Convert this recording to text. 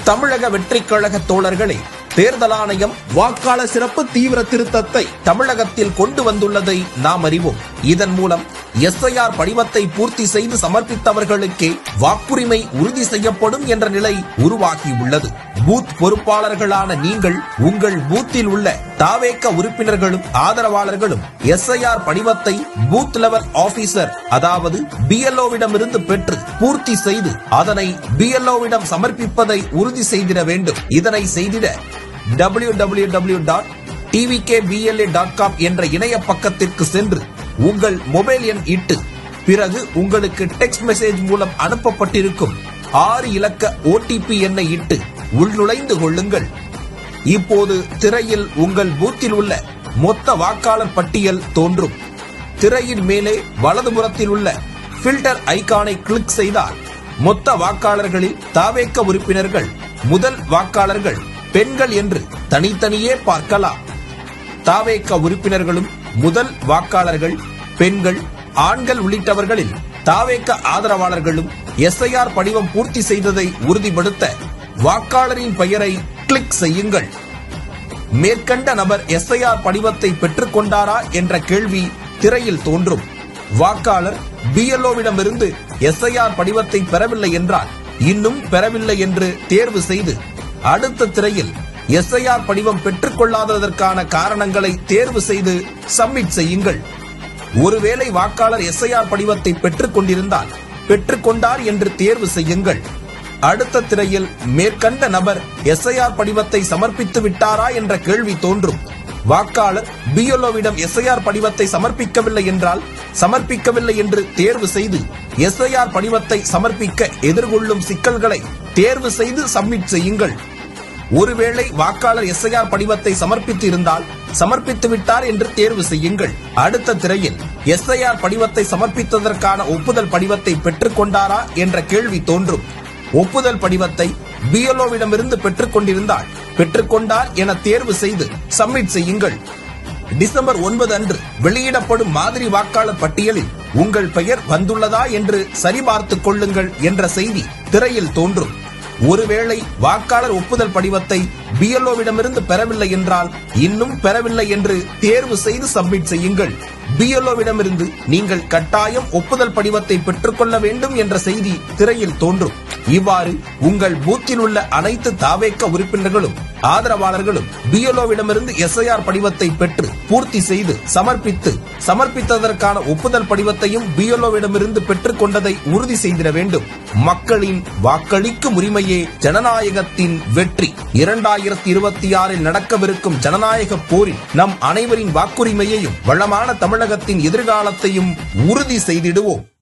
தமிழக வெற்றிக் கழக தோழர்களே, தேர்தல் ஆணையம் வாக்காளர் சிறப்பு தீவிர திருத்தத்தை தமிழகத்தில் கொண்டு வந்துள்ளதை நாம் அறிவோம். இதன் மூலம் எஸ்ஐஆர் படிவத்தை பூர்த்தி செய்து சமர்ப்பித்தவர்களுக்கே வாக்குரிமை உறுதி செய்யப்படும் என்ற நிலை உருவாகியுள்ளது. பூத் பொறுப்பாளர்களான நீங்கள் உங்கள் பூத்தில் உள்ள தாவேக உறுப்பினர்களும் ஆதரவாளர்களும் எஸ்ஐஆர் படிவத்தை பூத் லெவல் ஆபீசர் அதாவது BLO-விடமிருந்து பெற்று பூர்த்தி செய்து அதனை BLO-விடம் சமர்ப்பிப்பதை உறுதி செய்திட வேண்டும். இதனை செய்திட www.tvkbla.com என்ற இணைய பக்கத்திற்கு சென்று உங்கள் மொபைல் எண் இட்டு பிறகு உங்களுக்கு டெக்ஸ்ட் மெசேஜ் மூலம் அனுப்பப்பட்டிருக்கும் 6 இலக்க OTP எண்ணை இட்டு உள்நுழைந்து கொள்ளுங்கள். இப்போது திரையில் உங்கள் பூத்தில் உள்ள மொத்த வாக்காளர் பட்டியல் தோன்றும். திரையின் மேலே வலதுபுறத்தில் உள்ள ஃபில்டர் ஐகானை கிளிக் செய்தால் மொத்த வாக்காளர்களில் தாவேக உறுப்பினர்கள், முதல் வாக்காளர்கள் பெண்கள் என்று தனித்தனியே பார்க்கலாம். தாவேக உறுப்பினர்களும் முதல் வாக்காளர்கள் பெண்கள், ஆண்கள் உள்ளிட்டவர்களில் தாவேக ஆதரவாளர்களும் எஸ்ஐஆர் படிவம் பூர்த்தி செய்ததை உறுதிப்படுத்த வாக்காளரின் பெயரை கிளிக் செய்யுங்கள். மேற்கண்ட நபர் எஸ்ஐஆர் படிவத்தை பெற்றுக் கொண்டாரா என்ற கேள்வி திரையில் தோன்றும். வாக்காளர் BLO-விடமிருந்து எஸ்ஐஆர் படிவத்தை பெறவில்லை என்றால் இன்னும் பெறவில்லை என்று தேர்வு செய்து அடுத்த திரையில் எஸ்ஐஆர் படிவம் பெற்றுக் கொள்ளாததற்கான காரணங்களை தேர்வு செய்து சப்மிட் செய்யுங்கள். ஒருவேளை வாக்காளர் எஸ்ஐஆர் படிவத்தை பெற்றுக் கொண்டிருந்தால் பெற்றுக்கொண்டார் என்று தேர்வு செய்யுங்கள். அடுத்த திரையில் மேற்கண்ட நபர் எஸ்ஐஆர் படிவத்தை சமர்ப்பித்து விட்டாரா என்ற கேள்வி தோன்றும். வாக்காளர் BLO-விடம் எஸ்ஐஆர் படிவத்தை சமர்ப்பிக்கவில்லை என்றால் சமர்ப்பிக்கவில்லை என்று தேர்வு செய்து எஸ்ஐஆர் படிவத்தை சமர்ப்பிக்க எதிர்கொள்ளும் சிக்கல்களை தேர்வு செய்து சப்மிட் செய்யுங்கள். ஒருவேளை வாக்காளர் எஸ்ஐஆர் படிவத்தை சமர்ப்பித்து இருந்தால் சமர்ப்பித்து விட்டார் என்று தேர்வு செய்யுங்கள். அடுத்த திரையில் எஸ்ஐஆர் படிவத்தை சமர்ப்பித்ததற்கான ஒப்புதல் படிவத்தை பெற்றுக் கொண்டாரா என்ற கேள்வி தோன்றும். ஒப்புதல் படிவத்தை BLO-விடமிருந்து பெற்றுக் கொண்டிருந்தால் பெற்றுக்கொண்டார் என தேர்வு செய்து சப்மிட் செய்யுங்கள். டிசம்பர் 9 அன்று வெளியிடப்படும் மாதிரி வாக்காளர் பட்டியலில் உங்கள் பெயர் வந்துள்ளதா என்று சரிபார்த்துக் கொள்ளுங்கள் என்ற செய்தி திரையில் தோன்றும். ஒருவேளை வாக்காளர் ஒப்புதல் படிவத்தை BLO-விடமிருந்து பெறவில்லை என்றால் இன்னும் பெறவில்லை என்று தேர்வு செய்து சப்மிட் செய்யுங்கள். BLO-விடமிருந்து நீங்கள் கட்டாயம் ஒப்புதல் படிவத்தை பெற்றுக்கொள்ள வேண்டும் என்ற செய்தி திரையில் தோன்றும். இவ்வாறு உங்கள் பூத்தில் உள்ள அனைத்து தாவேக உறுப்பினர்களும் ஆதரவாளர்களும் BLO-விடமிருந்து எஸ்ஐஆர் படிவத்தை பெற்று பூர்த்தி செய்து சமர்ப்பித்ததற்கான ஒப்புதல் படிவத்தையும் BLO-விடமிருந்து பெற்றுக் கொண்டதை உறுதி செய்திட வேண்டும். மக்களின் வாக்களிக்கும் உரிமையே ஜனநாயகத்தின் வெற்றி. 2026 நடக்கவிருக்கும் ஜனநாயக போரில் நம் அனைவரின் வாக்குரிமையையும் வளமான தமிழகத்தின் எதிர்காலத்தையும் உறுதி செய்திடுவோம்.